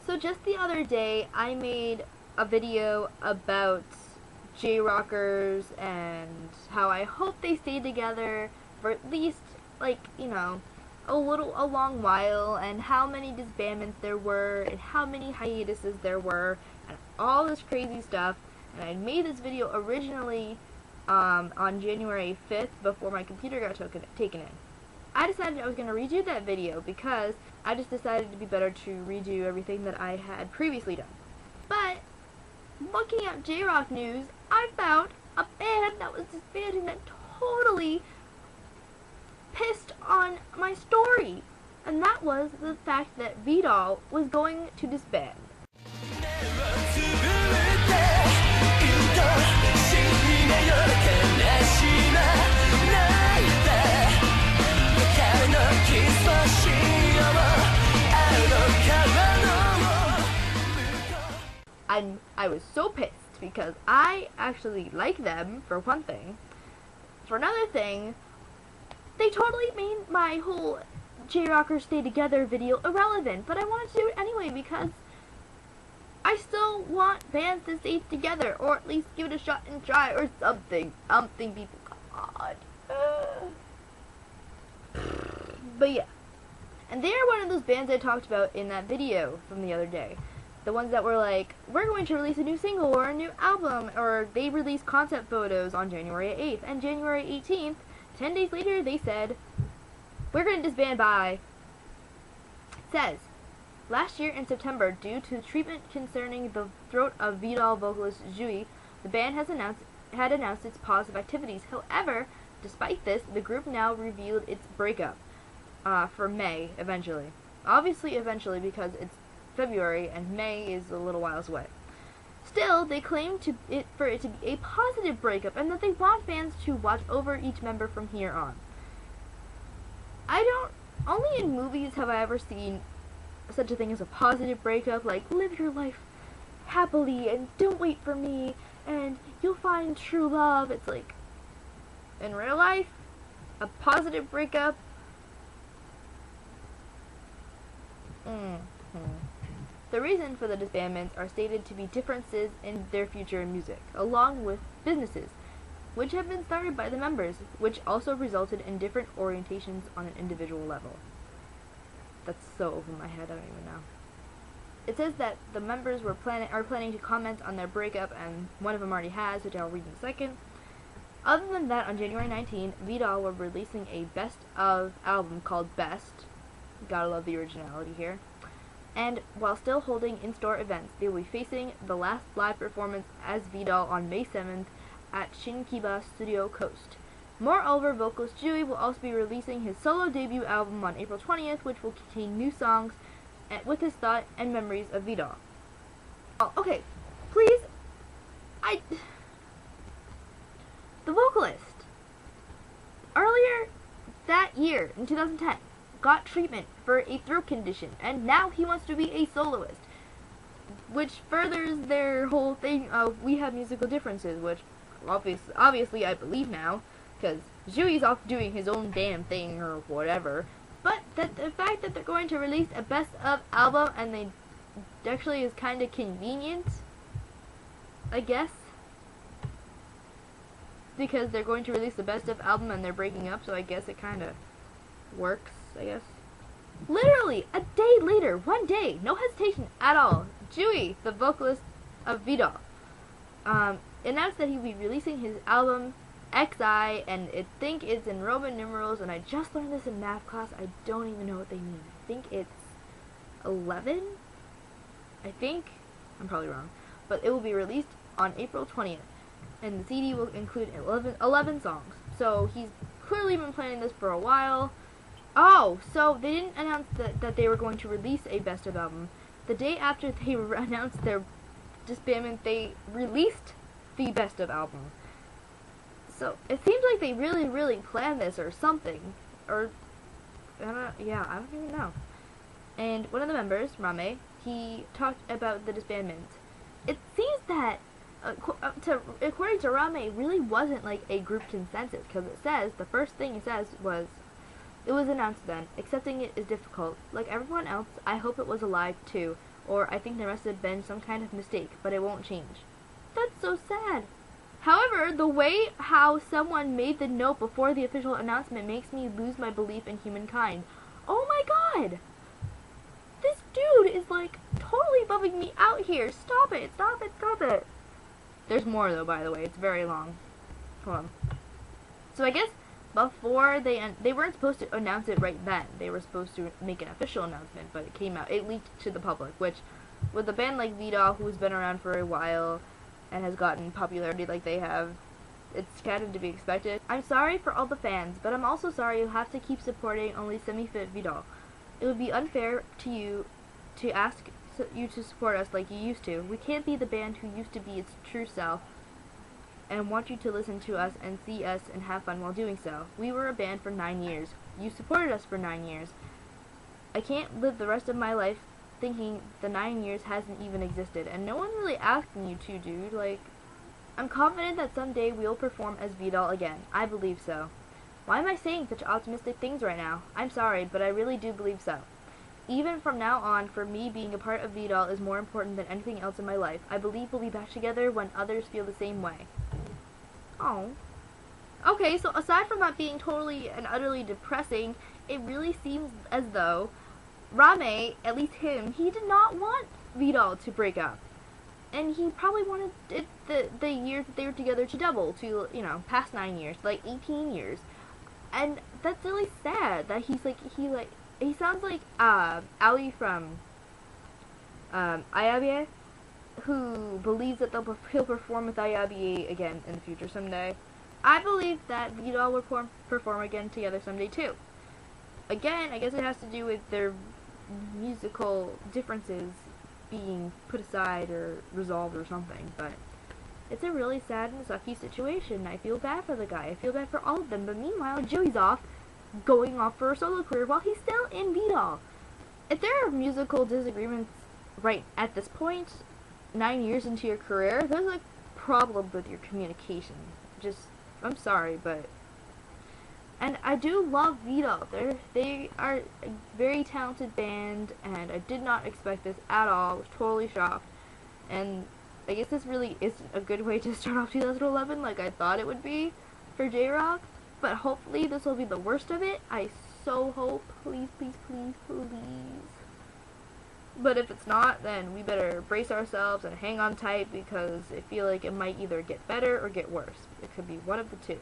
So just the other day, I made a video about J-Rockers and how I hope they stay together for at least, like, you know, a long while, and how many disbandments there were, and how many hiatuses there were, and all this crazy stuff. And I made this video originally on January 5th before my computer got taken in. I decided I was going to redo that video because I just decided it'd be better to redo everything that I had previously done. But looking at J-Rock news, I found a band that was disbanding that totally pissed on my story, and that was the fact that Vidoll was going to disband. I was so pissed because I actually like them, for one thing. For another thing, they totally made my whole J-Rockers Stay Together video irrelevant, but I wanted to do it anyway because I still want bands to stay together, or at least give it a shot and try, or something. People, God. But yeah. And they are one of those bands I talked about in that video from the other day. The ones that were like, we're going to release a new single or a new album, or they released concept photos on January 8th, and January 18th, 10 days later, they said, we're going to disband by. It says, last year in September, due to treatment concerning the throat of Vidoll vocalist Ayabie, the band had announced its pause of activities. However, despite this, the group now revealed its breakup for May, eventually. Obviously, eventually, because it's February and May is a little whiles away. Still, they claim for it to be a positive breakup, and that they want fans to watch over each member from here on. Only in movies have I ever seen such a thing as a positive breakup, like, live your life happily and don't wait for me and you'll find true love. It's like, in real life, a positive breakup. The reason for the disbandments are stated to be differences in their future in music, along with businesses, which have been started by the members, which also resulted in different orientations on an individual level. That's so over my head, I don't even know. It says that the members are planning to comment on their breakup, and one of them already has, which I'll read in a second. Other than that, on January 19th, Vidoll were releasing a best of album called Best. Gotta love the originality here. And while still holding in-store events, they will be facing the last live performance as Vidoll on May 7th at Shinkiba Studio Coast. Moreover, vocalist Ayabie will also be releasing his solo debut album on April 20th, which will contain new songs with his thought and memories of Vidoll. Oh, okay, please, the vocalist, earlier that year, in 2010, got treatment for a throat condition, and now he wants to be a soloist, which furthers their whole thing of we have musical differences, which obviously I believe now, because Ayabie's off doing his own damn thing or whatever. But the fact that they're going to release a best of album, and they actually is kind of convenient, I guess, because they're going to release the best of album and they're breaking up, so I guess it kind of works, I guess. Literally a day later, one day, no hesitation at all, Ayabie, the vocalist of Vidoll, announced that he would be releasing his album XI, and I think it's in Roman numerals, and I just learned this in math class. I don't even know what they mean. I think it's 11? I think. I'm probably wrong. But it will be released on April 20th, and the CD will include 11 songs. So he's clearly been planning this for a while. Oh, so they didn't announce that they were going to release a best of album. The day after they announced their disbandment, they released the best of album. So it seems like they really planned this or something, or I don't even know. And one of the members, Rame, he talked about the disbandment. It seems that, according to Rame, it really wasn't like a group consensus, because it says, the first thing he says was, it was announced then, accepting it is difficult. Like everyone else, I hope it was alive too, or I think there must have been some kind of mistake, but it won't change. That's so sad. However, the way how someone made the note before the official announcement makes me lose my belief in humankind. Oh my god! This dude is like totally bumming me out here. Stop it, stop it, stop it. There's more though, by the way. It's very long. Hold on. So I guess before they weren't supposed to announce it right then. They were supposed to make an official announcement, but it came out. It leaked to the public, which with a band like Vidoll, who's been around for a while and has gotten popularity like they have, it's kind of to be expected. I'm sorry for all the fans, but I'm also sorry you'll have to keep supporting only semi-fit Vidoll. It would be unfair to you to ask you to support us like you used to. We can't be the band who used to be its true self and want you to listen to us and see us and have fun while doing so. We were a band for 9 years. You supported us for 9 years. I can't live the rest of my life thinking the 9 years hasn't even existed, and no one really asking you to, dude. Like, I'm confident that someday we'll perform as Vidoll again. I believe so. Why am I saying such optimistic things right now? I'm sorry, but I really do believe so. Even from now on, for me, being a part of Vidoll is more important than anything else in my life. I believe we'll be back together when others feel the same way. Oh. Okay, so aside from that being totally and utterly depressing, it really seems as though Rame, at least him, he did not want Vidoll to break up. And he probably wanted the years that they were together to double to, you know, past 9 years, like 18 years. And that's really sad that he's like, he sounds like Ali from Ayabie, who believes that he'll perform with Ayabie again in the future someday. I believe that Vidoll will perform again together someday too. Again, I guess it has to do with their musical differences being put aside or resolved or something, but it's a really sad and sucky situation. I feel bad for the guy. I feel bad for all of them, but meanwhile, Joey's going off for a solo career while he's still in Vidoll. If there are musical disagreements right at this point, 9 years into your career, there's a problem with your communication. I'm sorry, but... And I do love Vidoll. They are a very talented band, and I did not expect this at all. I was totally shocked. And I guess this really isn't a good way to start off 2011 like I thought it would be for J-Rock. But hopefully this will be the worst of it. I so hope. Please, please, please, please. But if it's not, then we better brace ourselves and hang on tight, because I feel like it might either get better or get worse. It could be one of the two.